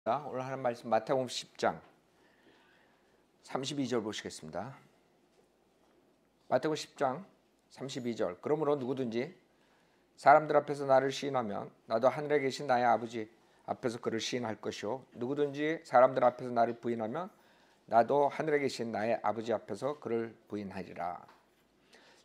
오늘 하는 말씀 마태복음 10장 32절 보시겠습니다. 마태복음 10장 32절. 그러므로 누구든지 사람들 앞에서 나를 시인하면 나도 하늘에 계신 나의 아버지 앞에서 그를 시인할 것이요 누구든지 사람들 앞에서 나를 부인하면 나도 하늘에 계신 나의 아버지 앞에서 그를 부인하리라.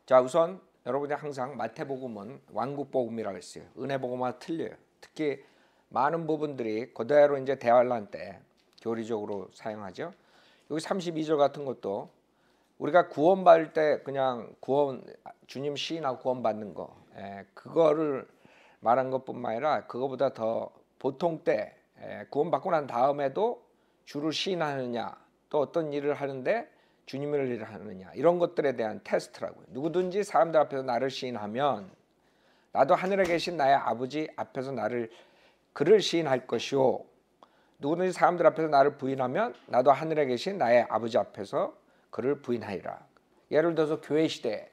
자, 우선 여러분이 항상 마태복음은 왕국복음이라고 했어요. 은혜복음과 틀려요. 특히 많은 부분들이 그대로 이제 대환란 때 교리적으로 사용하죠. 여기 32절 같은 것도 우리가 구원받을 때 그냥 주님 시인하고 구원받는 거, 그거를 말한 것뿐만 아니라 그거보다 더 보통 때 구원받고 난 다음에도 주를 시인하느냐, 또 어떤 일을 하는데 주님을 일을 하느냐, 이런 것들에 대한 테스트라고요. 누구든지 사람들 앞에서 나를 시인하면 나도 하늘에 계신 나의 아버지 앞에서 그를 시인할 것이요 누구든지 사람들 앞에서 나를 부인하면 나도 하늘에 계신 나의 아버지 앞에서 그를 부인하리라. 예를 들어서 교회 시대에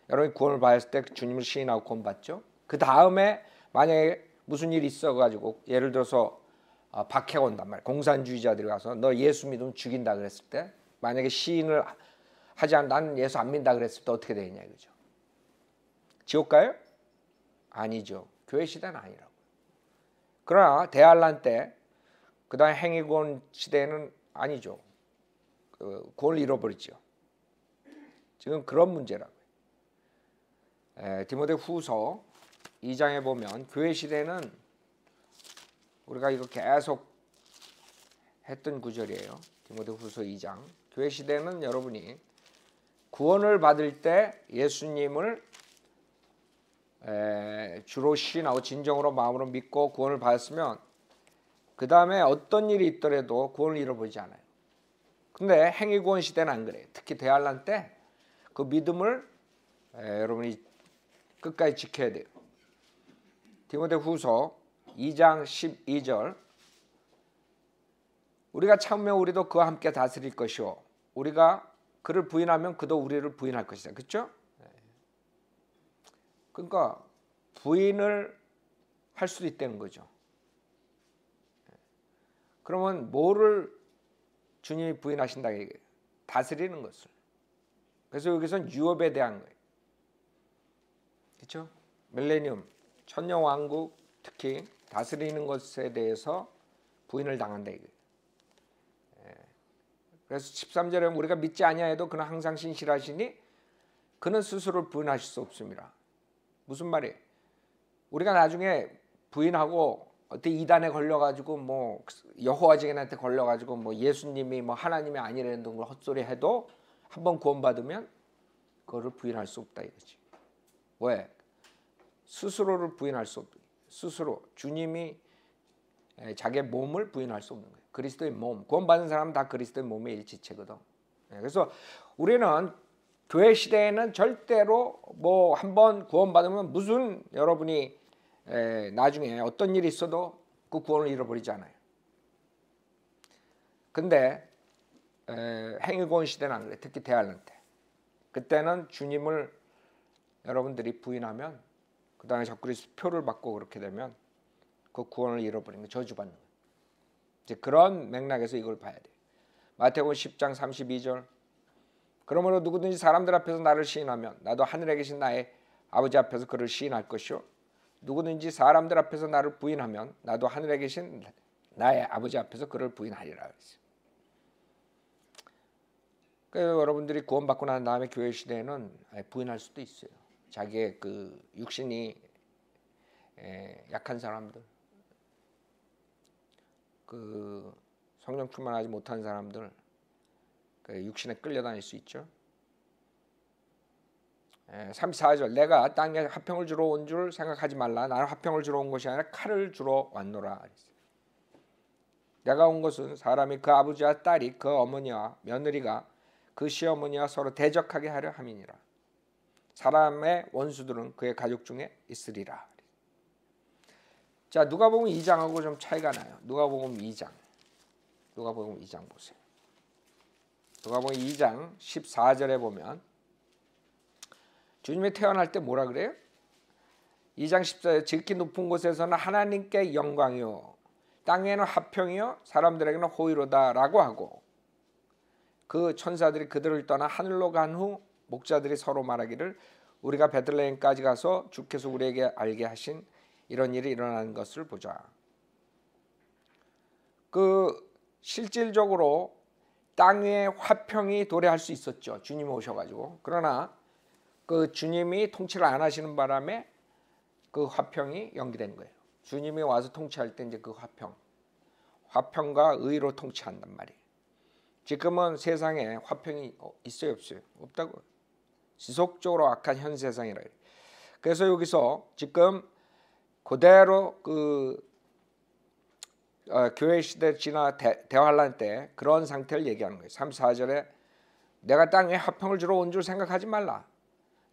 여러분이 구원을 받았을 때 주님을 시인하고 구원받죠. 그 다음에 만약에 무슨 일이 있어가지고 예를 들어서 박해가 온단 말이에요. 공산주의자들이 와서 너 예수 믿으면 죽인다 그랬을 때 만약에 시인을 하지 않으면 나는 예수 안 믿는다 그랬을 때 어떻게 되느냐 이거죠. 지옥 가요? 아니죠. 교회 시대는 아니라고. 그러나 대환란 때 그다음 행위구원 시대는 아니죠. 구원을 잃어버리죠. 지금 그런 문제라고요. 디모데후서 2장에 보면 교회 시대는 우리가 이거 계속 했던 구절이에요. 디모데후서 2장. 교회 시대는 여러분이 구원을 받을 때 예수님을 주로 시인하고 진정으로 마음으로 믿고 구원을 받았으면 그 다음에 어떤 일이 있더라도 구원을 잃어버리지 않아요. 근데 행위구원 시대는 안 그래요. 특히 대환란 때 그 믿음을 여러분이 끝까지 지켜야 돼요. 디모데후서 2장 12절. 우리가 참으면 우리도 그와 함께 다스릴 것이요 우리가 그를 부인하면 그도 우리를 부인할 것이다. 그렇죠? 그러니까 부인을 할 수도 있다는 거죠. 그러면 뭐를 주님이 부인하신다 이게 다스리는 것을. 그래서 여기서는 유업에 대한 거예요. 그렇죠? 밀레니엄, 천년왕국 특히 다스리는 것에 대해서 부인을 당한다 이거예요. 그래서 13절에 우리가 믿지 아니하여도 그는 항상 신실하시니 그는 스스로를 부인하실 수 없습니다. 무슨 말이에요? 우리가 나중에 부인하고 어떻게 이단에 걸려가지고 뭐 여호와 증인한테 걸려가지고 뭐 예수님이 뭐 하나님이 아니라는 걸 헛소리 해도 한번 구원받으면 그거를 부인할 수 없다 이거지. 왜? 스스로를 부인할 수 없다. 스스로 주님이 자기의 몸을 부인할 수 없는 거예요. 그리스도의 몸. 구원받은 사람은 다 그리스도의 몸의 일지체거든. 그래서 우리는 교회 시대에는 절대로 뭐 한번 구원받으면 무슨 여러분이 나중에 어떤 일이 있어도 그 구원을 잃어버리지 않아요. 근데 행위구원 시대는 안 그래. 특히 대환란 때. 그때는 주님을 여러분들이 부인하면 그 다음에 적그리스도 표를 받고 그렇게 되면 그 구원을 잃어버리는 거 저주받는 거예요. 이제 그런 맥락에서 이걸 봐야 돼요. 마태복음 10장 32절. 그러므로 누구든지 사람들 앞에서 나를 시인하면 나도 하늘에 계신 나의 아버지 앞에서 그를 시인할 것이요 누구든지 사람들 앞에서 나를 부인하면 나도 하늘에 계신 나의 아버지 앞에서 그를 부인하리라. 그래서 여러분들이 구원받고 난 다음에 교회 시대에는 부인할 수도 있어요. 자기의 그 육신이 약한 사람들, 그 성령 충만하지 못한 사람들, 그 육신에 끌려다닐 수 있죠. 34절. 내가 땅에 화평을 주러 온 줄 생각하지 말라. 나는 화평을 주러 온 것이 아니라 칼을 주러 왔노라. 내가 온 것은 사람이 그 아버지와 딸이 그 어머니와 며느리가 그 시어머니와 서로 대적하게 하려 함이니라. 사람의 원수들은 그의 가족 중에 있으리라. 자, 누가복음 2장하고 좀 차이가 나요. 누가복음 2장 보세요. 누가복음 2장 14절에 보면 주님이 태어날 때 뭐라 그래요? 2장 14절. 지극히 높은 곳에서는 하나님께 영광이요 땅에는 화평이요 사람들에게는 호의로다라고 하고 그 천사들이 그들을 떠나 하늘로 간 후 목자들이 서로 말하기를 우리가 베들레헴까지 가서 주께서 우리에게 알게 하신 이런 일이 일어나는 것을 보자. 그 실질적으로 땅 위에 화평이 도래할 수 있었죠. 주님이 오셔가지고. 그러나 그 주님이 통치를 안 하시는 바람에 그 화평이 연기된 거예요. 주님이 와서 통치할 때 이제 그 화평과 의로 통치한단 말이에요. 지금은 세상에 화평이 있어요, 없어요? 없다고. 지속적으로 악한 현 세상이라. 그래서 여기서 지금 그대로 그 교회 시대 지나 대환란 때 그런 상태를 얘기하는 거예요. 34절에 내가 땅에 화평을 주러 온 줄 생각하지 말라.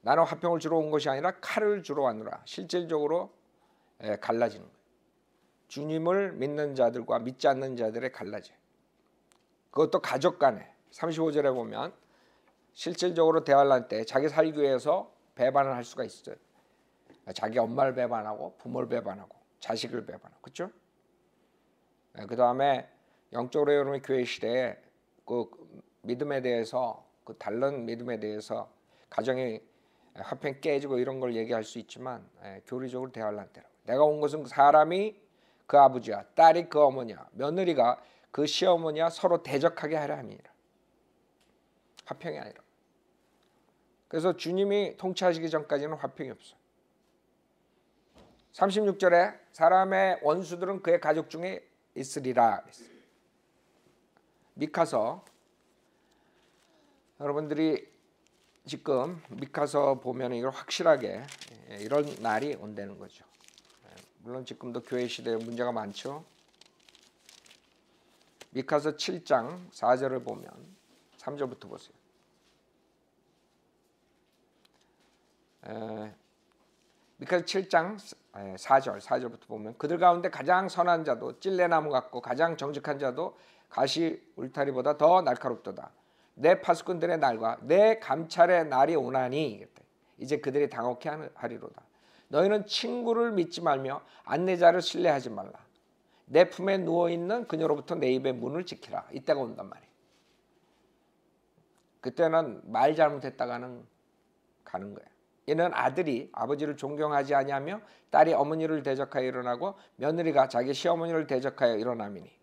나는 화평을 주러 온 것이 아니라 칼을 주러 왔노라. 실질적으로 갈라지는 거예요. 주님을 믿는 자들과 믿지 않는 자들의 갈라져. 그것도 가족 간에 35절에 보면 실질적으로 대환란 때 자기 살기 위해서 배반을 할 수가 있어요. 자기 엄마를 배반하고 부모를 배반하고 자식을 배반하고 그렇죠? 그 다음에 영적으로 여러분의 교회 시대에 그 믿음에 대해서 그 다른 믿음에 대해서 가정이 화평 깨지고 이런 걸 얘기할 수 있지만 교리적으로 대환란 때라고. 내가 온 것은 사람이 그 아버지야 딸이 그 어머니야 며느리가 그 시어머니야 서로 대적하게 하려 함이니라. 화평이 아니라. 그래서 주님이 통치하시기 전까지는 화평이 없어요. 36절에 사람의 원수들은 그의 가족 중에 있으리라. 미카서 여러분들이 지금 미카서 보면 이걸 확실하게 이런 날이 온다는 거죠. 물론 지금도 교회 시대에 문제가 많죠. 미카서 7장 4절을 보면 3절부터 보세요. 미카서 7장 4절부터 보면 그들 가운데 가장 선한 자도 찔레나무 같고 가장 정직한 자도 가시 울타리보다 더 날카롭도다. 내 파수꾼들의 날과 내 감찰의 날이 오나니 이제 그들이 당혹해 하리로다. 너희는 친구를 믿지 말며 안내자를 신뢰하지 말라. 내 품에 누워있는 그녀로부터 내 입의 문을 지키라. 이때가 온단 말이에요. 그때는 말 잘못했다가는 가는 거예요. 이는 아들이 아버지를 존경하지 아니하며 딸이 어머니를 대적하여 일어나고 며느리가 자기 시어머니를 대적하여 일어남이니.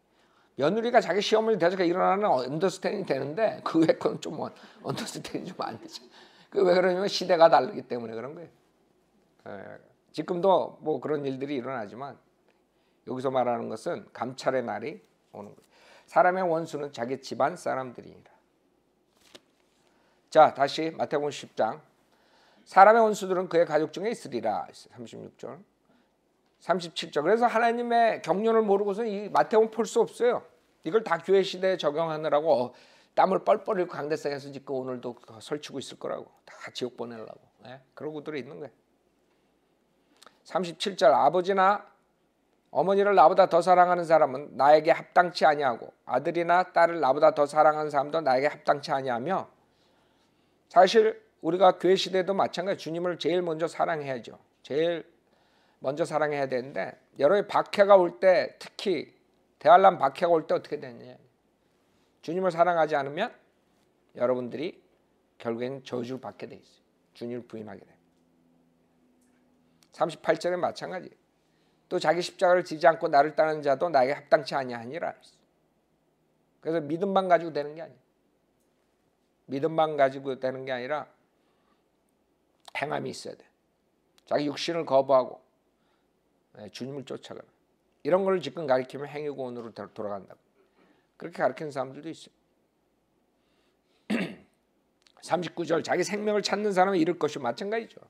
며느리가 자기 시어머니를 대적하여 일어나는 언더스탠딩이 되는데 그 외 거는 좀 언더스탠딩이 좀 안 되죠. 그 왜 그러냐면 시대가 다르기 때문에 그런 거예요. 지금도 뭐 그런 일들이 일어나지만 여기서 말하는 것은 감찰의 날이 오는 거예요. 사람의 원수는 자기 집안 사람들이니라. 자, 다시 마태복음 10장. 사람의 원수들은 그의 가족 중에 있으리라. 36절. 37절. 그래서 하나님의 경륜을 모르고서 이 마태복음 풀 수 없어요. 이걸 다 교회 시대에 적용하느라고 땀을 뻘뻘 흘리고 강대상에서 지금 오늘도 설치고 있을 거라고. 다 지옥 보내려고. 그러고들이 있는 거예요. 37절. 아버지나 어머니를 나보다 더 사랑하는 사람은 나에게 합당치 아니하고 아들이나 딸을 나보다 더 사랑하는 사람도 나에게 합당치 아니하며. 사실 우리가 교회 시대도 마찬가지. 주님을 제일 먼저 사랑해야죠. 제일 먼저 사랑해야 되는데 여러분이 박해가 올 때 특히 대환란 박해가 올 때 어떻게 되느냐. 주님을 사랑하지 않으면 여러분들이 결국엔 저주를 받게 돼 있어요. 주님을 부인하게 돼요. 38절에 마찬가지. 또 자기 십자가를 지지 않고 나를 따르는 자도 나에게 합당치 아니하니라. 그래서 믿음만 가지고 되는 게 아니에요. 믿음만 가지고 되는 게 아니라 행함이 있어야 돼. 자기 육신을 거부하고 주님을 쫓아가는 이런 걸 지금 가리키면 행위고원으로 돌아간다고. 그렇게 가르치는 사람들도 있어요. 39절. 자기 생명을 찾는 사람은 잃을 것이 마찬가지죠.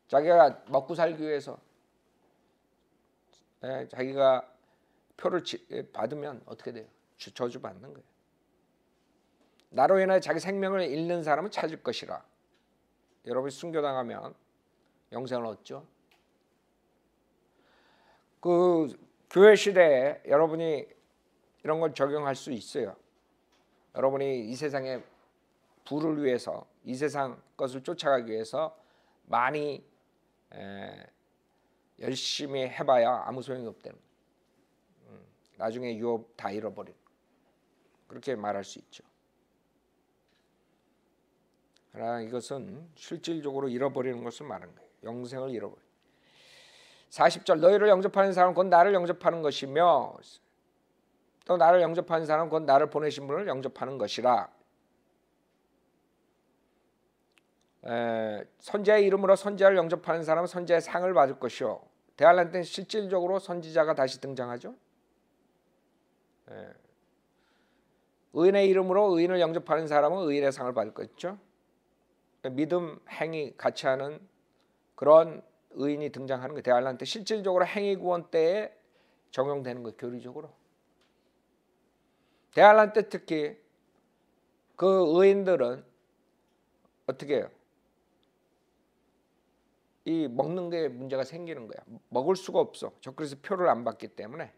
자기가 먹고 살기 위해서 자기가 표를 받으면 어떻게 돼요? 저주받는 거예요. 나로 인하여 자기 생명을 잃는 사람은 찾을 것이라. 여러분이 순교당하면 영생을 얻죠. 그 교회 시대에 여러분이 이런 걸 적용할 수 있어요. 여러분이 이 세상의 부를 위해서 이 세상 것을 쫓아가기 위해서 많이 열심히 해봐야 아무 소용이 없다는 거예요. 나중에 유업 다 잃어버린, 그렇게 말할 수 있죠. 그러나 이것은 실질적으로 잃어버리는 것을 말하는 거예요. 영생을 잃어버려. 40절 너희를 영접하는 사람은 곧 나를 영접하는 것이며 또 나를 영접하는 사람은 곧 나를 보내신 분을 영접하는 것이라. 선지자의 이름으로 선지자를 영접하는 사람은 선지자의 상을 받을 것이요. 대환란 때는 실질적으로 선지자가 다시 등장하죠. 의인의 이름으로 의인을 영접하는 사람은 의인의 상을 받을 것이죠. 믿음, 행위 같이 하는 그런 의인이 등장하는 거예요. 대환란 때 실질적으로 행위 구원 때에 적용되는 거예요. 교리적으로. 대환란 때 특히 그 의인들은 어떻게 해요? 이 먹는 게 문제가 생기는 거야. 먹을 수가 없어. 그래서 표를 안 받기 때문에.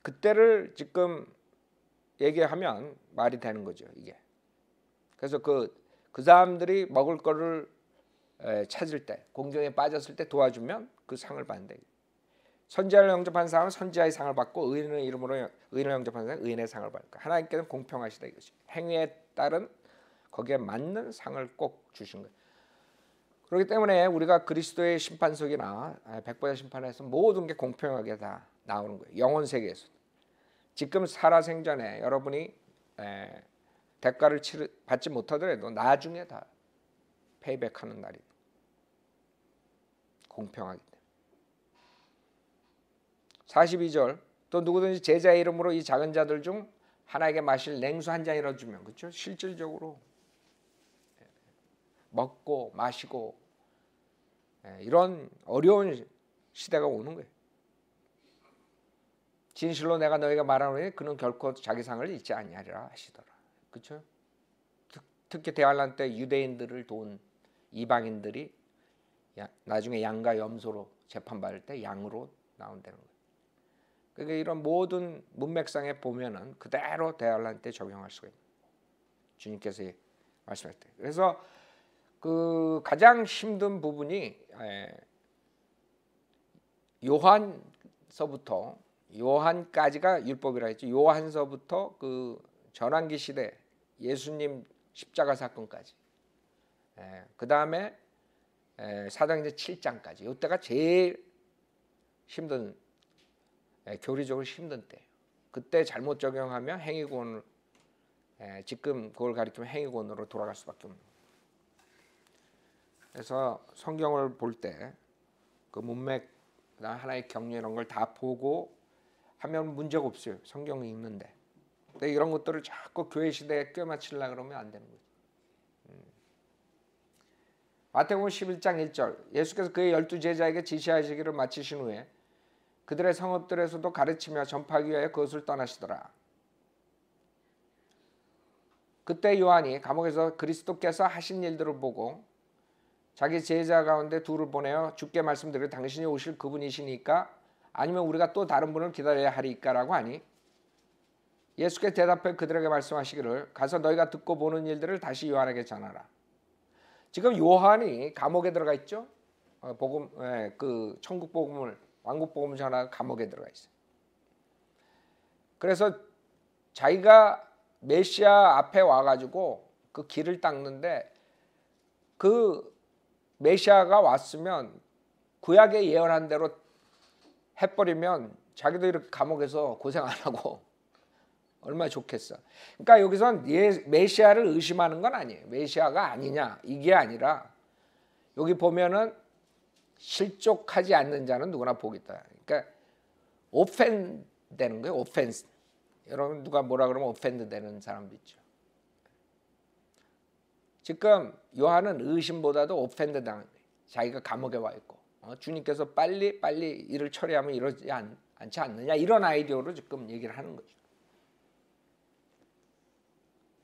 그때를 지금 얘기하면 말이 되는 거죠. 이게. 그래서 그 사람들이 먹을 거를 찾을 때, 공경에 빠졌을 때 도와주면 그 상을 받는다. 선지자를 영접한 사람은 선지자의 상을 받고 의인의 이름으로 의인을 영접하는 사람은 의인의 상을 받을 거야. 하나님께서는 공평하시다 이것이. 행위에 따른 거기에 맞는 상을 꼭 주신 거예요. 그렇기 때문에 우리가 그리스도의 심판석이나 백보자 심판에서 모든 게 공평하게 다 나오는 거예요. 영혼 세계에서. 지금 살아생전에 여러분이 대가를 받지 못하더라도 나중에 다 페이백하는 날이 공평하기 때문에. 42절 또 누구든지 제자의 이름으로 이 작은 자들 중 하나에게 마실 냉수 한 잔이라도 주면, 그렇죠? 실질적으로 먹고 마시고 이런 어려운 시대가 오는 거예요. 진실로 내가 너희가 말하노니 그는 결코 자기 상을 잊지 아니하리라 하시더라. 그렇죠? 특히 대환란 때 유대인들을 도운 이방인들이 나중에 양과 염소로 재판받을 때 양으로 나온다는 거예요. 그러니까 이런 모든 문맥상에 보면은 그대로 대환란 때 적용할 수가 있는 주님께서 말씀할 때. 그래서 그 가장 힘든 부분이 요한서부터 요한까지가 율법이라 했죠. 요한서부터 그 전환기 시대 예수님 십자가 사건까지. 그 다음에 사도행전 7장까지. 이때가 제일 힘든, 교리적으로 힘든 때예요. 그때 잘못 적용하면 행위구원을, 지금 그걸 가리키면 행위구원으로 돌아갈 수밖에 없는 거예요. 그래서 성경을 볼 때 그 문맥, 하나의 경륜 이런 걸 다 보고 하면 문제가 없어요. 성경을 읽는데. 근데 이런 것들을 자꾸 교회 시대에 껴맞추려고 그러면 안 되는 거예요. 마태복음 11장 1절 예수께서 그의 12제자에게 지시하시기를 마치신 후에 그들의 성읍들에서도 가르치며 전파하기 위하여 그것을 떠나시더라. 그때 요한이 감옥에서 그리스도께서 하신 일들을 보고 자기 제자 가운데 둘을 보내어 주께 말씀드려 당신이 오실 그분이시니까 아니면 우리가 또 다른 분을 기다려야 하리까라고 하니 예수께서 대답해 그들에게 말씀하시기를 가서 너희가 듣고 보는 일들을 다시 요한에게 전하라. 지금 요한이 감옥에 들어가 있죠. 복음, 그 천국 복음을, 왕국 복음을 전하고 감옥에 들어가 있어요. 그래서 자기가 메시아 앞에 와가지고 그 길을 닦는데 그 메시아가 왔으면 구약에 예언한 대로 해버리면 자기도 이렇게 감옥에서 고생 안 하고 얼마나 좋겠어. 그러니까 여기선 메시아를 의심하는 건 아니에요. 메시아가 아니냐 이게 아니라 여기 보면은 실족하지 않는 자는 누구나 복이 있다. 그러니까 오펜 되는 거예요. 오펜스. 여러분 누가 뭐라 그러면 오펜드 되는 사람도 있죠. 지금 요한은 의심보다도 오펜드 당한 거예요. 자기가 감옥에 와 있고 주님께서 빨리 일을 처리하면 이러지 않지 않느냐 이런 아이디어로 지금 얘기를 하는 거죠.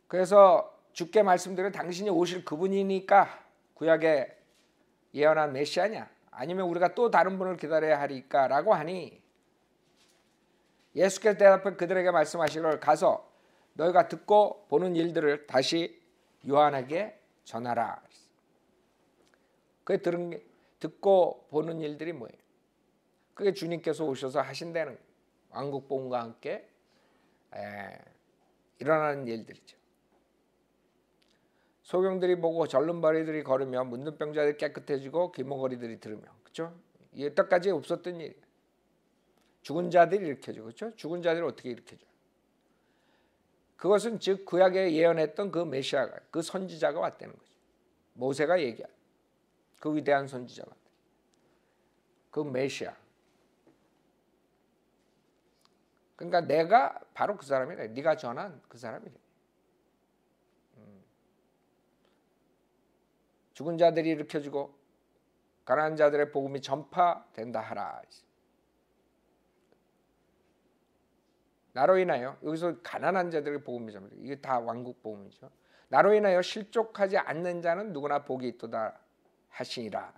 그래서 주께 말씀드린 당신이 오실 그분이니까 구약에 예언한 메시아냐 아니면 우리가 또 다른 분을 기다려야 하리까라고 하니 예수께서 대답해 그들에게 말씀하시기를 가서 너희가 듣고 보는 일들을 다시 요한에게 전하라. 그 듣고 보는 일들이 뭐예요? 그게 주님께서 오셔서 하신다는 거예요. 왕국 복음과 함께 일어나는 일들이죠. 소경들이 보고 절름발이들이 걸으며 문둥병자들이 깨끗해지고 귀머거리들이 들으며, 그렇죠? 여태까지 없었던 일이에요. 죽은 자들이 일으켜져, 그렇죠? 죽은 자들이 어떻게 일으켜져? 그것은 즉 구약에 예언했던 그 메시아가, 그 선지자가 왔다는 거죠. 모세가 얘기한 그 위대한 선지자가, 그 메시아. 그러니까 내가 바로 그 사람이래. 네가 전한 그 사람이래. 죽은 자들이 일으켜지고 가난한 자들의 복음이 전파된다 하라. 나로 인하여, 여기서 가난한 자들의 복음이 전파, 이게 다 왕국 복음이죠. 나로 인하여 실족하지 않는 자는 누구나 복이 있도다 하시니라.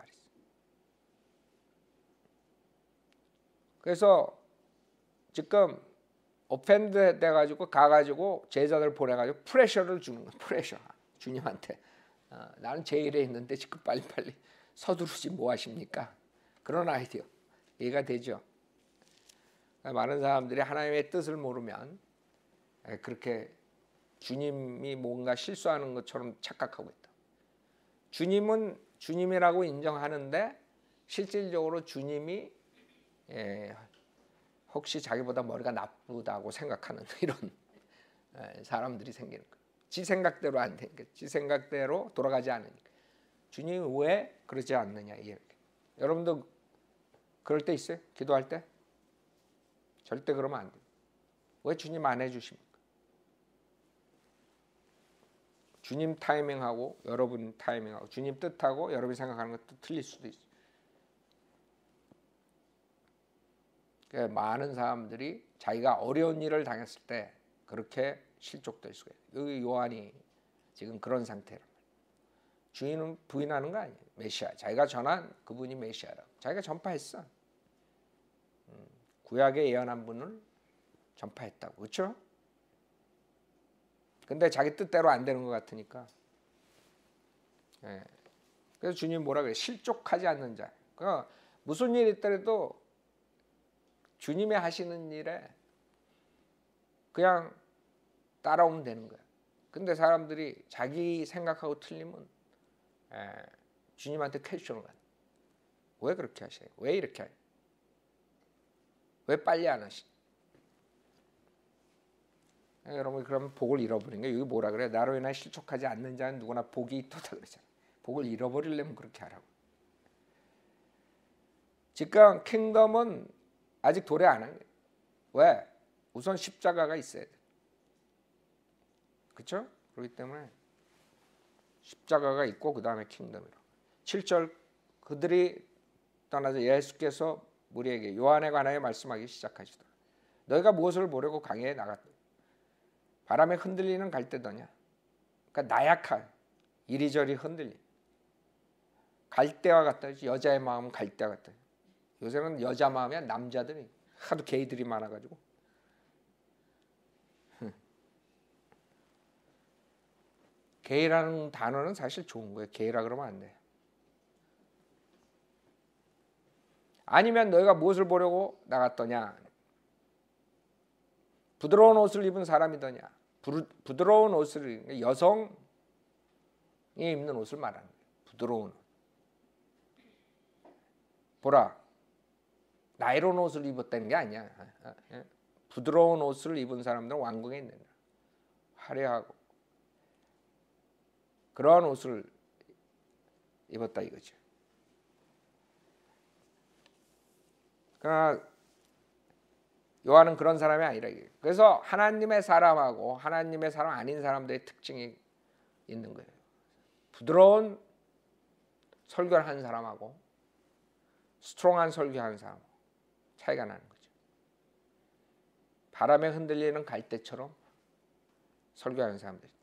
그래서 지금 오펜드 돼가지고 가가지고 제자들 보내가지고 프레셔를 주는 거예요. 프레셔. 주님한테. 나는 제 일에 있는데 지금 빨리빨리 서두르지 뭐 하십니까? 그런 아이디어. 이해가 되죠? 많은 사람들이 하나님의 뜻을 모르면 그렇게 주님이 뭔가 실수하는 것처럼 착각하고 있다. 주님은 주님이라고 인정하는데 실질적으로 주님이 혹시 자기보다 머리가 나쁘다고 생각하는 이런 사람들이 생기는 거예요. 지 생각대로 안 되니까, 지 생각대로 돌아가지 않으니까. 주님이 왜 그러지 않느냐. 여러분도 그럴 때 있어요? 기도할 때? 절대 그러면 안 돼요. 왜 주님 안 해주십니까? 주님 타이밍하고 여러분 타이밍하고 주님 뜻하고 여러분이 생각하는 것도 틀릴 수도 있어요. 그러니까 많은 사람들이 자기가 어려운 일을 당했을 때 그렇게 실족될 수가 있어요. 여기 요한이 지금 그런 상태란 말이에요. 주인은 부인하는 거 아니에요. 메시아. 자기가 전한 그분이 메시아라고. 자기가 전파했어. 구약에 예언한 분을 전파했다고. 그렇죠? 근데 자기 뜻대로 안 되는 것 같으니까. 그래서 주님 뭐라 그래요? 실족하지 않는 자. 그러니까 무슨 일이 있더라도 주님이 하시는 일에 그냥 따라오면 되는 거야. 근데 사람들이 자기 생각하고 틀리면 주님한테 퀘스천을 가요. 왜 그렇게 하셔요? 왜 이렇게 해요? 왜 빨리 안 하시죠? 여러분 그럼 복을 잃어버린 게 여기 뭐라 그래? 나로 인하여 실족하지 않는 자는 누구나 복이 있도다 그러잖아요. 복을 잃어버리려면 그렇게 하라고. 지금 킹덤은 아직 도래 안 한 거예요. 왜? 우선 십자가가 있어야 돼. 그렇죠? 그렇기 때문에 십자가가 있고 그 다음에 킹덤이라고. 7절 그들이 떠나서 예수께서 무리에게 요한에 관하여 말씀하기 시작하시더라. 너희가 무엇을 보려고 강야에 나갔다. 바람에 흔들리는 갈대더냐. 그러니까 나약한 이리저리 흔들림. 갈대와 같다. 여자의 마음은 갈대와 같다. 요새는 여자 마음이야. 남자들이 하도 게이들이 많아가지고. 게이라는 단어는 사실 좋은 거예요. 게이라 그러면 안 돼. 아니면 너희가 무엇을 보려고 나갔더냐. 부드러운 옷을 입은 사람이더냐. 부드러운 옷을, 여성이 입는 옷을 말하는 거예요. 부드러운 옷. 보라, 나이로운 옷을 입었다는 게 아니야. 부드러운 옷을 입은 사람들은 왕궁에 있는 거야. 화려하고 그러한 옷을 입었다 이거죠. 그러나 요한은 그런 사람이 아니라 이거예요. 그래서 하나님의 사람하고 하나님의 사람 아닌 사람들의 특징이 있는 거예요. 부드러운 설교를 하는 사람하고 스트롱한 설교하는 사람하고 차이가 나는 거죠. 바람에 흔들리는 갈대처럼 설교하는 사람들이 있다.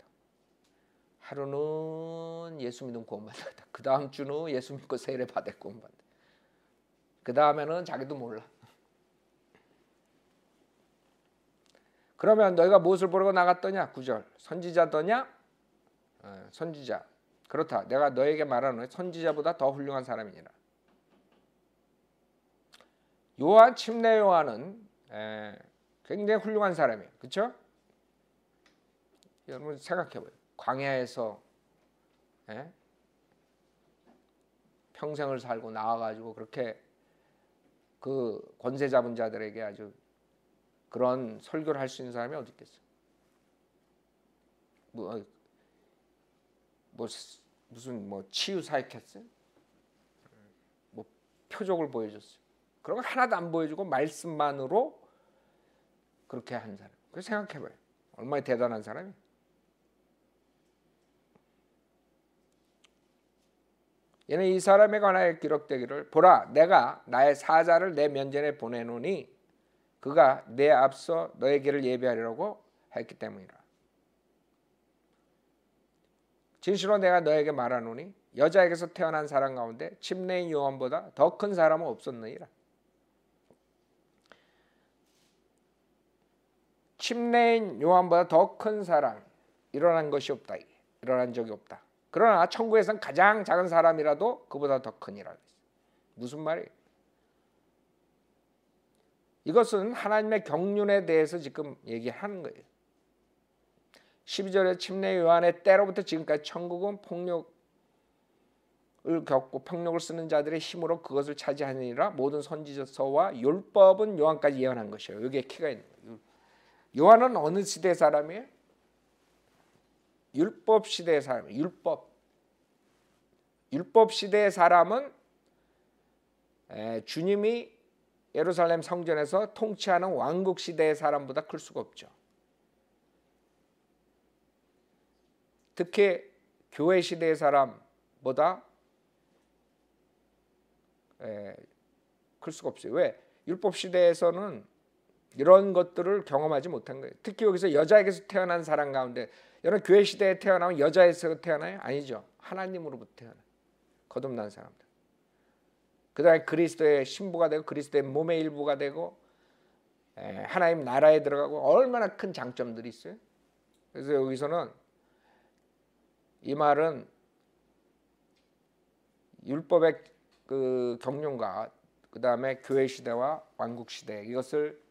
하루는 예수 믿음 구원받았다. 그 다음 주는 예수 믿고 세례 받았고 구원받았다. 그 다음에는 자기도 몰라. 그러면 너희가 무엇을 보려고 나갔더냐? 9절. 선지자더냐? 선지자. 그렇다. 내가 너에게 말하노니 선지자보다 더 훌륭한 사람이니라. 요한 침례 요한은 굉장히 훌륭한 사람이에요. 그렇죠? 여러분 생각해봐요. 광야에서 평생을 살고 나와가지고 그렇게 그 권세 잡은 자들에게 아주 그런 설교를 할 수 있는 사람이 어디 있겠어요? 무슨 치유 사역했어요? 표적을 보여줬어요. 그런 거 하나도 안 보여주고 말씀만으로 그렇게 한 사람. 그래서 생각해봐요. 얼마나 대단한 사람이. 얘는 이 사람에 관하여 기록되기를 보라 내가 나의 사자를 내 면전에 보내노니 그가 내 앞서 너의 길을 예비하리라고 했기 때문이라. 진실로 내가 너에게 말하노니 여자에게서 태어난 사람 가운데 침례인 요한보다 더 큰 사람은 없었느니라. 침례인 요한보다 더 큰 사람 일어난 것이 없다. 일어난 적이 없다. 그러나 천국에서는 가장 작은 사람이라도 그보다 더 크니라. 무슨 말이에요? 이것은 하나님의 경륜에 대해서 지금 얘기하는 거예요. 12절에 침례 요한의 때로부터 지금까지 천국은 폭력을 겪고 폭력을 쓰는 자들의 힘으로 그것을 차지하느니라. 모든 선지서와 율법은 요한까지 예언한 것이에요. 여기에 키가 있는 거예요. 요한은 어느 시대의 사람이에요? 율법 시대의 사람이에요. 율법 시대의 사람은 주님이 예루살렘 성전에서 통치하는 왕국 시대의 사람보다 클 수가 없죠. 특히 교회 시대의 사람보다 클 수가 없어요. 왜? 율법 시대에서는 이런 것들을 경험하지 못한 거예요. 특히 여기서 여자에게서 태어난 사람 가운데 여러분 교회 시대에 태어나면 여자에서 태어나요? 아니죠. 하나님으로부터 태어나요. 거듭난 사람들. 그 다음에 그리스도의 신부가 되고 그리스도의 몸의 일부가 되고 하나님 나라에 들어가고 얼마나 큰 장점들이 있어요. 그래서 여기서는 이 말은 율법의 그 경륜과 그 다음에 교회 시대와 왕국 시대 이것을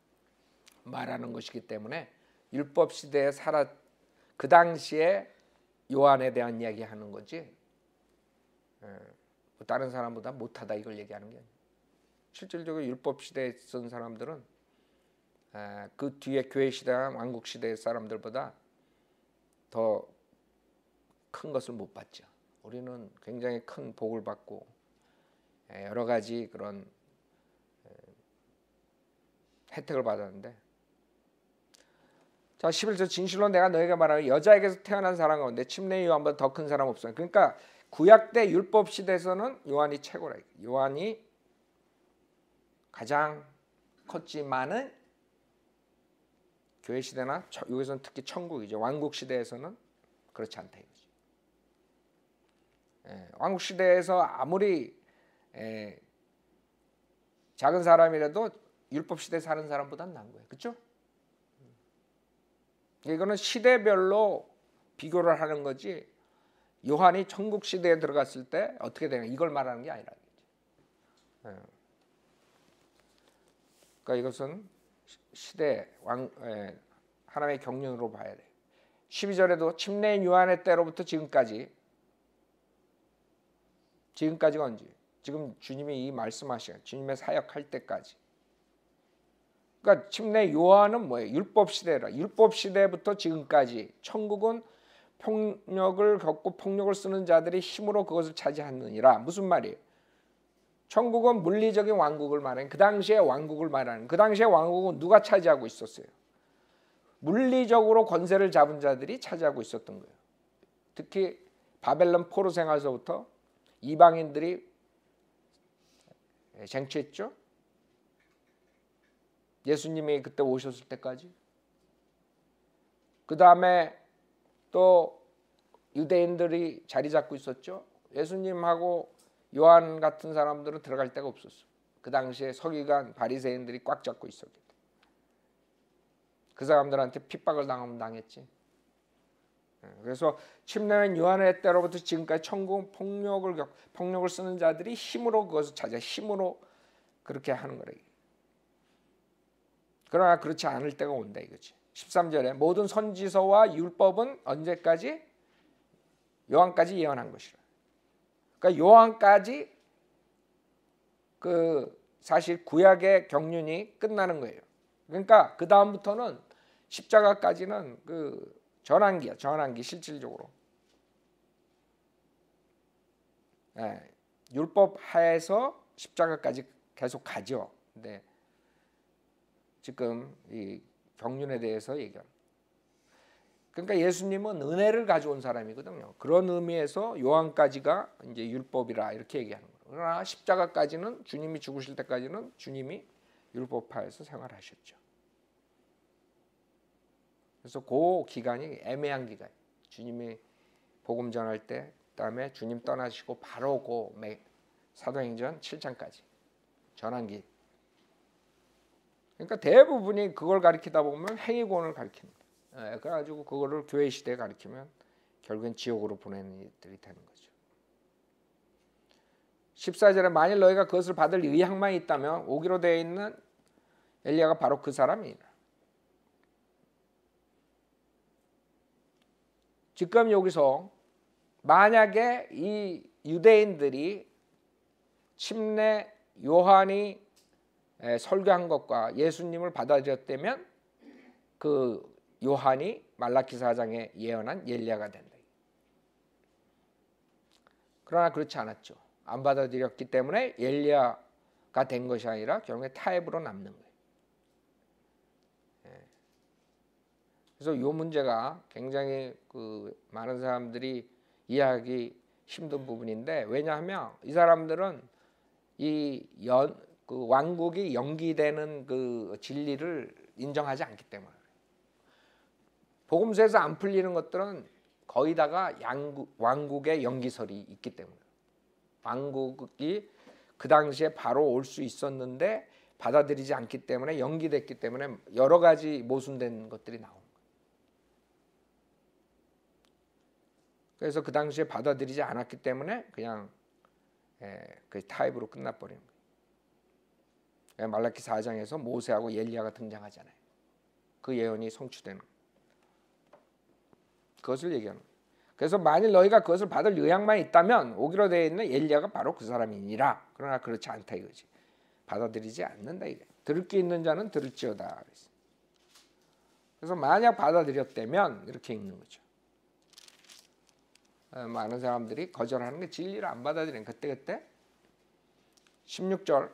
말하는 것이기 때문에 율법 시대에 그 당시에 요한에 대한 이야기하는 거지 다른 사람보다 못하다 이걸 얘기하는 게 아니에요. 실질적으로 율법 시대에 쓴 사람들은 그 뒤에 교회 시대와 왕국 시대의 사람들보다 더 큰 것을 못 받죠. 우리는 굉장히 큰 복을 받고 여러 가지 그런 혜택을 받았는데 자 11절 진실로 내가 너에게 말하는 여자에게서 태어난 사람 가운데 침례 요한보다 더 큰 사람 없어요. 그러니까 구약 때 율법 시대에서는 요한이 최고라. 요한이 가장 컸지만은 교회 시대나 여기서는 특히 천국이죠. 왕국 시대에서는 그렇지 않다 이거죠. 왕국 시대에서 아무리 작은 사람이라도 율법 시대에 사는 사람보다는 나은 거예요. 그렇죠? 이거는 시대별로 비교를 하는 거지. 요한이 천국 시대에 들어갔을 때 어떻게 되냐 이걸 말하는 게 아니라. 그러니까 이것은 시대 하나님의 경륜으로 봐야 돼. 12절에도 침례인 요한의 때로부터 지금까지가 언제? 지금 주님이 이 말씀하시는 주님의 사역할 때까지. 그러니까 침례 요한은 뭐예요? 율법 시대라. 율법 시대부터 지금까지 천국은 폭력을 겪고 폭력을 쓰는 자들이 힘으로 그것을 차지하느니라. 무슨 말이에요? 천국은 물리적인 왕국을 말하는 그 당시의 왕국을 말하는 그 당시의 왕국은 누가 차지하고 있었어요? 물리적으로 권세를 잡은 자들이 차지하고 있었던 거예요. 특히 바벨론 포로 생활서부터 이방인들이 쟁취했죠. 예수님이 그때 오셨을 때까지. 그 다음에 또 유대인들이 자리 잡고 있었죠. 예수님하고 요한 같은 사람들은 들어갈 데가 없었어. 그 당시에 서기관 바리새인들이 꽉 잡고 있었기 때문에. 그 사람들한테 핍박을 당하면 당했지. 그래서 침례인 요한의 때로부터 지금까지 천국 폭력을 쓰는 자들이 힘으로 그것을 차지해 힘으로 그렇게 하는 거래. 그러나 그렇지 않을 때가 온다 이거지. 13절에 모든 선지서와 율법은 언제까지? 요한까지 예언한 것이라. 그러니까 요한까지 그 사실 구약의 경륜이 끝나는 거예요. 그러니까 그 다음부터는 십자가까지는 그 전환기야, 전환기 실질적으로. 예, 율법 하에서 십자가까지 계속 가죠. 근데 지금 이 경륜에 대해서 얘기합니다. 그러니까 예수님은 은혜를 가져온 사람이거든요. 그런 의미에서 요한까지가 이제 율법이라 이렇게 얘기하는 거예요. 그러나 십자가까지는 주님이 죽으실 때까지는 주님이 율법하에서 생활하셨죠. 그래서 그 기간이 애매한 기간. 주님이 복음 전할 때, 그다음에 주님 떠나시고 바로 그 사도행전 7장까지 전환기. 그러니까 대부분이 그걸 가리키다 보면 행위권을 가리킵니다. 그래가지고 그거를 교회 시대에 가리키면 결국엔 지옥으로 보내는 일들이 되는 거죠. 14절에 만일 너희가 그것을 받을 의향만 있다면 오기로 되어 있는 엘리야가 바로 그 사람이라. 지금 여기서 만약에 이 유대인들이 침례 요한이 설교한 것과 예수님을 받아들였다면 그 요한이 말라키 4장에 예언한 엘리야가 된다. 그러나 그렇지 않았죠. 안 받아들였기 때문에 엘리야가 된 것이 아니라 결국에 타협으로 남는 거예요. 그래서 이 문제가 굉장히 그 많은 사람들이 이해하기 힘든 부분인데, 왜냐하면 이 사람들은 그 왕국이 연기되는 그 진리를 인정하지 않기 때문에. 복음서에서 안 풀리는 것들은 거의 다가 왕국의 연기설이 있기 때문에. 왕국이 그 당시에 바로 올 수 있었는데 받아들이지 않기 때문에 연기됐기 때문에 여러 가지 모순된 것들이 나옵니다. 그래서 그 당시에 받아들이지 않았기 때문에 그냥 그 타입으로 끝나버리는 거예요. 말라키 4장에서 모세하고 엘리야가 등장하잖아요. 그 예언이 성취되는 거예요. 그것을 얘기하는 거예요. 그래서 만일 너희가 그것을 받을 의향만 있다면 오기로 되어 있는 엘리야가 바로 그 사람이니라. 그러나 그렇지 않다 이거지. 받아들이지 않는다 이게. 들을 게 있는 자는 들을지어다. 그래서 만약 받아들였다면 이렇게 읽는 거죠. 많은 사람들이 거절하는 게 진리를 안 받아들이는 그때 16절.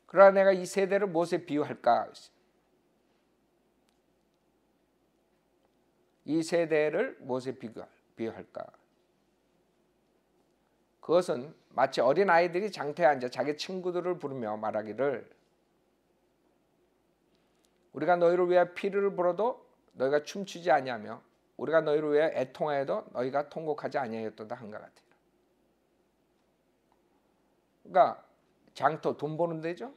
그러나 내가 이 세대를 무엇에 비유할까? 이 세대를 무엇에 비유할까? 그것은 마치 어린 아이들이 장터에 앉아 자기 친구들을 부르며 말하기를 우리가 너희를 위하여 피를 불어도 너희가 춤추지 아니하며 우리가 너희를 위해 애통하여도 너희가 통곡하지 아니하였도다 한가 같으라. 그러니까 장터 돈 버는 데죠.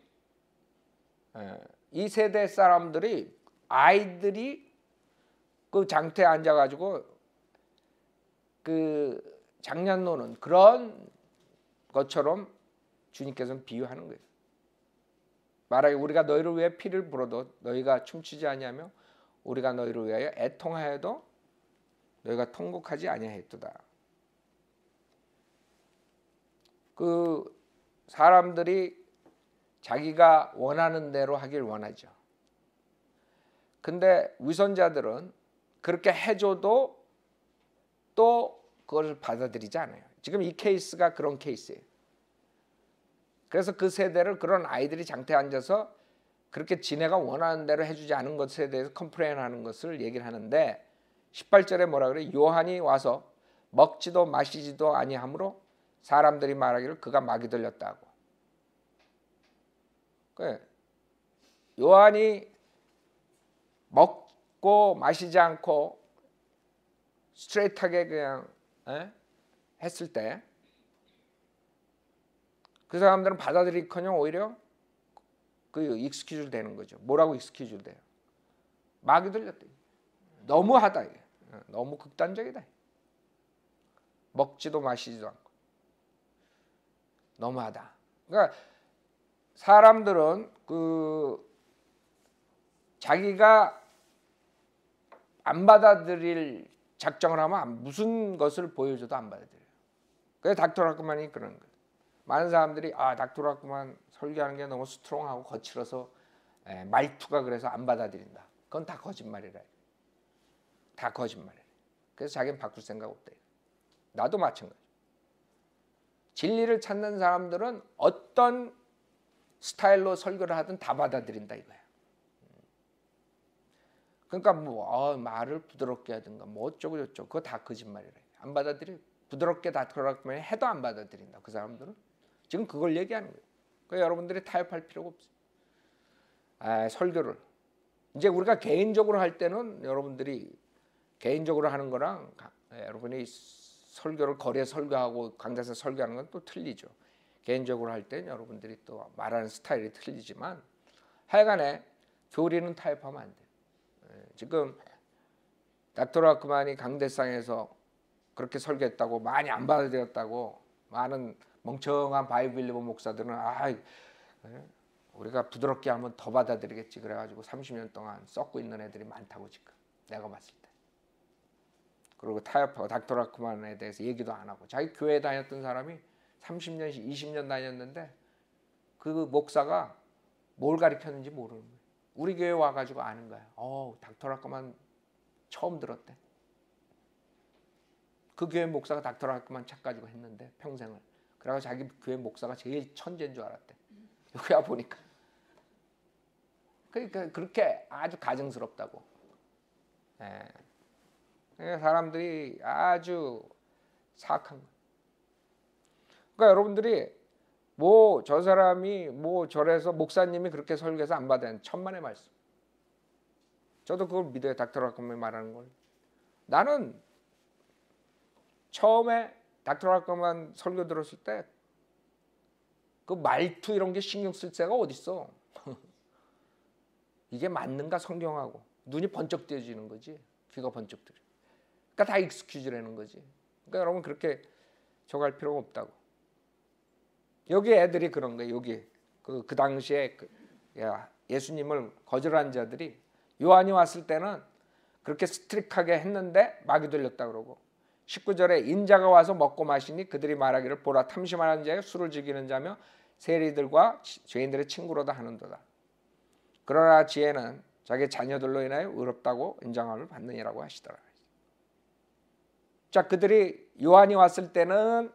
이 세대 사람들이 아이들이 그 장터에 앉아가지고 그 장난 노는 그런 것처럼 주님께서는 비유하는 거예요. 말하기 우리가 너희를 위해 피를 불어도 너희가 춤추지 아니하며 우리가 너희를 위하여 애통하여도 너희가 통곡하지 아니하였도다. 그 사람들이 자기가 원하는 대로 하길 원하죠. 근데 위선자들은 그렇게 해줘도 또 그걸 받아들이지 않아요. 지금 이 케이스가 그런 케이스예요. 그래서 그 세대를 그런 아이들이 장터에 앉아서 그렇게 지네가 원하는 대로 해주지 않은 것에 대해서 컴플레인하는 것을 얘기를 하는데 18절에 뭐라 그래요? 요한이 와서 먹지도 마시지도 아니하므로 사람들이 말하기를 그가 마귀 들렸다고. 요한이 먹고 마시지 않고 스트레이트하게 그냥 했을 때 그 사람들은 받아들이거니와 오히려 그 익스큐즈를 대는 거죠. 뭐라고 익스큐즈를 대요? 마귀 들렸대. 너무하다 이게. 너무 극단적이다. 먹지도 마시지도 않고 너무하다. 그러니까 사람들은 자기가 안 받아들일 작정을 하면 무슨 것을 보여줘도 안 받아들여요. 그래서 닥터 라크만이 그런 거예요. 많은 사람들이 닥터 라크만 설교하는 게 너무 스트롱하고 거칠어서 말투가 그래서 안 받아들인다. 그건 다 거짓말이라. 다 거짓말이에요. 그래서 자기는 바꿀 생각 없다. 나도 마찬가지. 진리를 찾는 사람들은 어떤 스타일로 설교를 하든 다 받아들인다 이거야. 그러니까 말을 부드럽게 하든가 어쩌고 저쩌고 그거 다 거짓말이라. 안 받아들여. 부드럽게 다툴어가면 해도 안 받아들인다. 그 사람들은 지금 그걸 얘기하는 거예요. 그러니까 여러분들이 타협할 필요가 없어요. 설교를 이제 우리가 개인적으로 할 때는 여러분들이 개인적으로 하는 거랑 여러분이 설교를 거리에 설교하고 강단에서 설교하는 건 또 틀리죠. 개인적으로 할 때는 여러분들이 또 말하는 스타일이 틀리지만 하여간에 교리는 타협하면 안 돼요. 지금 닥터 라크만이 강대상에서 그렇게 설교했다고 많이 안 받아들였다고 많은 멍청한 바이블 빌리버 목사들은 우리가 부드럽게 하면 더 받아들이겠지 그래가지고 30년 동안 썩고 있는 애들이 많다고 지금 내가 봤을 때. 그리고 타협하고 닥터 라크만에 대해서 얘기도 안 하고 자기 교회 다녔던 사람이 30년, 20년 다녔는데 그 목사가 뭘 가르쳤는지 모르는 거예요. 우리 교회 와가지고 아는 거야. 닥터 라크만 처음 들었대. 그 교회 목사가 닥터 라크만 책 가지고 했는데 평생을. 그래서 자기 교회 목사가 제일 천재인 줄 알았대. 여기 와 보니까. 그러니까 그렇게 아주 가증스럽다고. 사람들이 아주 사악한 거예요. 그러니까 여러분들이 저 사람이 저래서 목사님이 그렇게 설교해서 안 받아야 천만의 말씀. 저도 그걸 믿어요. 닥터 라크만이 말하는 걸. 나는 처음에 닥터 라크만 설교 들었을 때 그 말투 이런 게 신경 쓸 새가 어딨어. 이게 맞는가 성경하고. 눈이 번쩍 뜨여지는 거지. 귀가 번쩍 뜨여. 그러니까 다 익스큐즈라는 거지. 그러니까 여러분 그렇게 저갈 필요가 없다고. 여기 애들이 그런 거예요. 여기 그 당시에 예수님을 거절한 자들이 요한이 왔을 때는 그렇게 스트릭하게 했는데 마귀 들렸다 그러고 19절에 인자가 와서 먹고 마시니 그들이 말하기를 보라 탐심하는 자여 술을 즐기는 자며 세리들과 죄인들의 친구로다 하는도다. 그러나 지혜는 자기 자녀들로 인하여 의롭다고 인정함을 받느니라고 하시더라. 자, 그들이 요한이 왔을 때는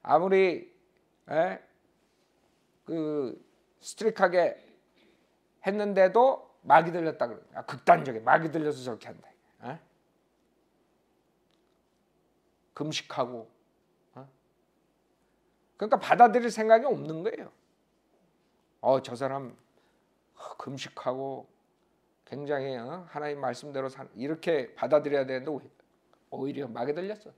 아무리 스트릭하게 했는데도 마귀 들렸다 그래요. 극단적이게 마귀 들려서 저렇게 한다. 금식하고. 그러니까 받아들일 생각이 없는 거예요. 저 사람 금식하고 굉장히 하나님 말씀대로 이렇게 받아들여야 되는데 오히려 마귀 들렸어.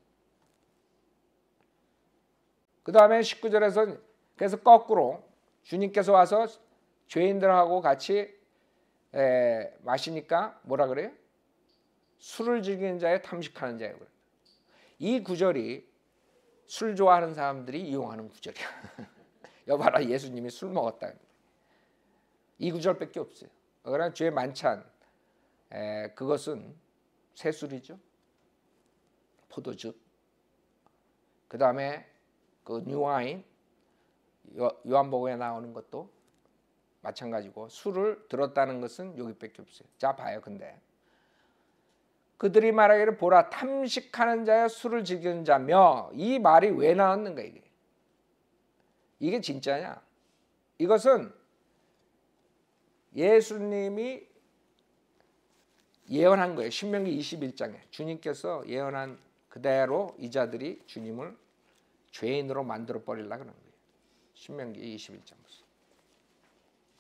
그 다음에 19절에서 그래서 거꾸로 주님께서 와서 죄인들하고 같이 마시니까 뭐라 그래요? 술을 즐기는 자에 탐식하는 자예요. 이 구절이 술 좋아하는 사람들이 이용하는 구절이야. 여봐라 예수님이 술 먹었다. 이 구절밖에 없어요. 그러나 죄 만찬 그것은 새술이죠. 포도즙. 그 다음에 그 뉴와인 요한복음에 나오는 것도 마찬가지고 술을 들었다는 것은 여기밖에 없어요. 자 봐요. 근데 그들이 말하기를 보라 탐식하는 자여 술을 즐기는 자며 이 말이 왜 나왔는가 이게 진짜냐? 이것은 예수님이 예언한 거예요. 신명기 21장에 주님께서 예언한 그대로 이 자들이 주님을 죄인으로 만들어 버리려고 하는 거예요. 신명기 21장.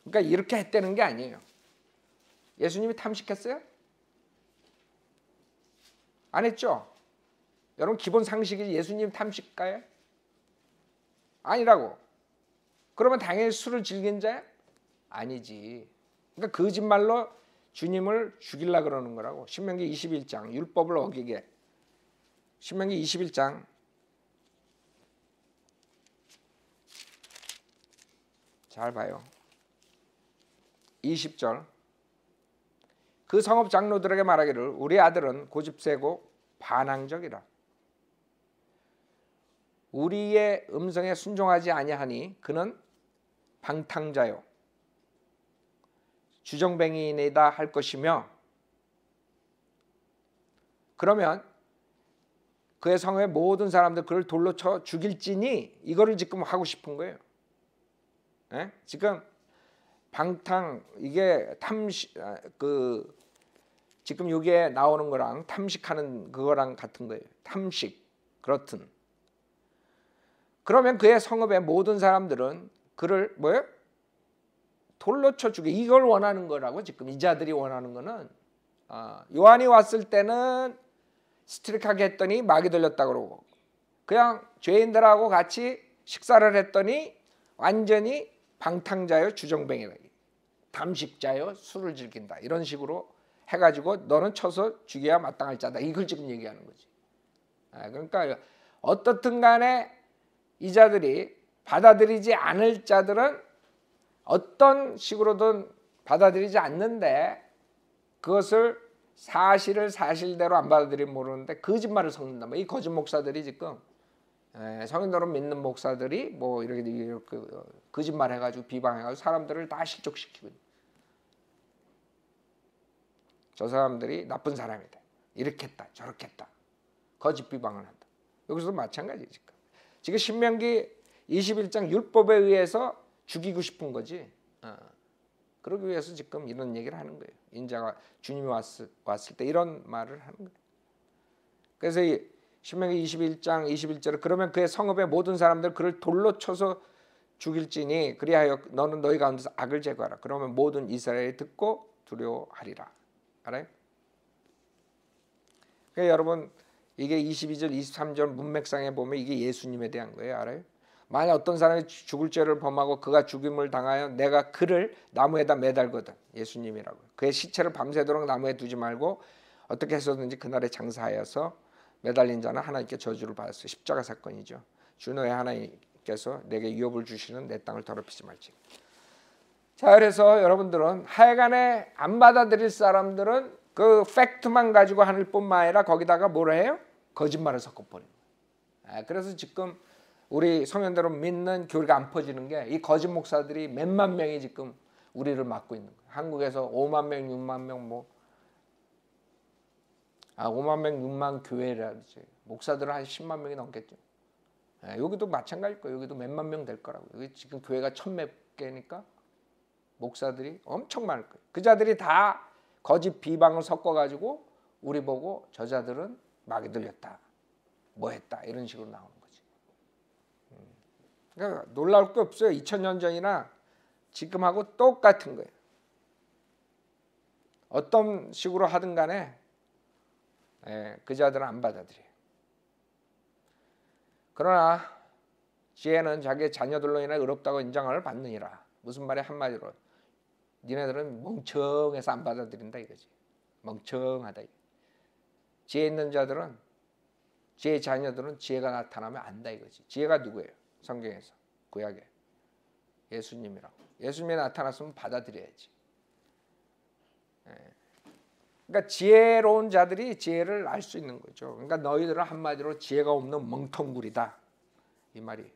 그러니까 이렇게 했다는 게 아니에요. 예수님이 탐식했어요? 안 했죠? 여러분 기본 상식이 예수님 탐식가예요? 아니라고. 그러면 당연히 술을 즐긴 자야? 아니지. 그러니까 거짓말로 주님을 죽이려고 그러는 거라고. 신명기 21장 율법을 어기게. 신명기 21장 잘 봐요. 20절. 그 성읍 장로들에게 말하기를 우리 아들은 고집세고 반항적이라. 우리의 음성에 순종하지 아니하니 그는 방탕자요 주정뱅이이다 할 것이며, 그러면 그의 성의 모든 사람들 그를 돌로 쳐 죽일지니, 이거를 지금 하고 싶은 거예요. 예? 지금 방탕, 이게 지금 여기에 나오는 거랑 탐식하는 그거랑 같은 거예요. 탐식, 그렇든. 그러면 그의 성읍의 모든 사람들은 그를 뭐예요? 돌로 쳐 죽여. 이걸 원하는 거라고. 지금 이 자들이 원하는 거는, 요한이 왔을 때는 스트릭하게 했더니 막이 들렸다 그러고, 그냥 죄인들하고 같이 식사를 했더니 완전히 방탕자요 주정뱅이다, 담식자요 술을 즐긴다, 이런 식으로 해가지고 너는 쳐서 죽여야 마땅할 자다, 이걸 지금 얘기하는 거지. 그러니까 어떻든 간에 이 자들이 받아들이지 않을 자들은 어떤 식으로든 받아들이지 않는데, 그것을 사실을 사실대로 안 받아들이면 모르는데 거짓말을 섞는다. 이 거짓 목사들이 지금 성인으로 믿는 목사들이 뭐 이렇게 거짓말 해가지고 비방해가지고 사람들을 다 실족시키고 있는. 저 사람들이 나쁜 사람이다, 이렇게 했다 저렇게 했다, 거짓 비방을 한다. 여기서도 마찬가지. 지금 신명기 21장 율법에 의해서 죽이고 싶은 거지. 그러기 위해서 지금 이런 얘기를 하는 거예요. 인자가 주님이 왔을 때 이런 말을 하는 거예요. 그래서 이 신명기 21장 21절에 그러면 그의 성읍의 모든 사람들 그를 돌로 쳐서 죽일지니 그리하여 너는 너희 가운데서 악을 제거하라. 그러면 모든 이스라엘이 듣고 두려워하리라. 알아요? 그러니까 여러분, 이게 22절 23절 문맥상에 보면 이게 예수님에 대한 거예요. 알아요? 만약 어떤 사람이 죽을 죄를 범하고 그가 죽임을 당하여 내가 그를 나무에다 매달거든, 예수님이라고. 그의 시체를 밤새도록 나무에 두지 말고 어떻게 해서든지 그날에 장사하여서 매달린 자는 하나님께 저주를 받았어요. 십자가 사건이죠. 주 너의 하나님께서 내게 유업을 주시는 내 땅을 더럽히지 말지. 자, 그래서 여러분들은 하여간에 안 받아들일 사람들은 그 팩트만 가지고 하는 뿐만 아니라 거기다가 뭐라 해요? 거짓말을 섞어버리는 거예요. 그래서 지금 우리 성현대로 믿는 교회가 안 퍼지는 게 이 거짓 목사들이 몇만 명이 지금 우리를 맡고 있는 거예요. 한국에서 5만 명, 6만 명 5만 명, 6만 교회라지. 목사들은 한 10만 명이 넘겠죠. 여기도 마찬가지일 거예요. 여기도 몇만 명 될 거라고. 여기 지금 교회가 1000몇 개니까 목사들이 엄청 많을 거예요. 그 자들이 다 거짓 비방을 섞어가지고 우리 보고 저자들은 막이 들렸다, 뭐 했다, 이런 식으로 나오는 거지. 그러니까 놀라울 게 없어요. 2000년 전이나 지금하고 똑같은 거예요. 어떤 식으로 하든 간에 그 자들은 안 받아들여요. 그러나 지혜는 자기의 자녀들로 인해 의롭다고 인정을 받느니라. 무슨 말이 한마디로 니네들은 멍청해서 안 받아들인다 이거지. 멍청하다. 지혜 있는 자들은, 지혜의 자녀들은 지혜가 나타나면 안다 이거지. 지혜가 누구예요? 성경에서 구약에 예수님이라고. 예수님이 나타났으면 받아들여야지. 그러니까 지혜로운 자들이 지혜를 알 수 있는 거죠. 그러니까 너희들은 한마디로 지혜가 없는 멍텅구리다 이 말이.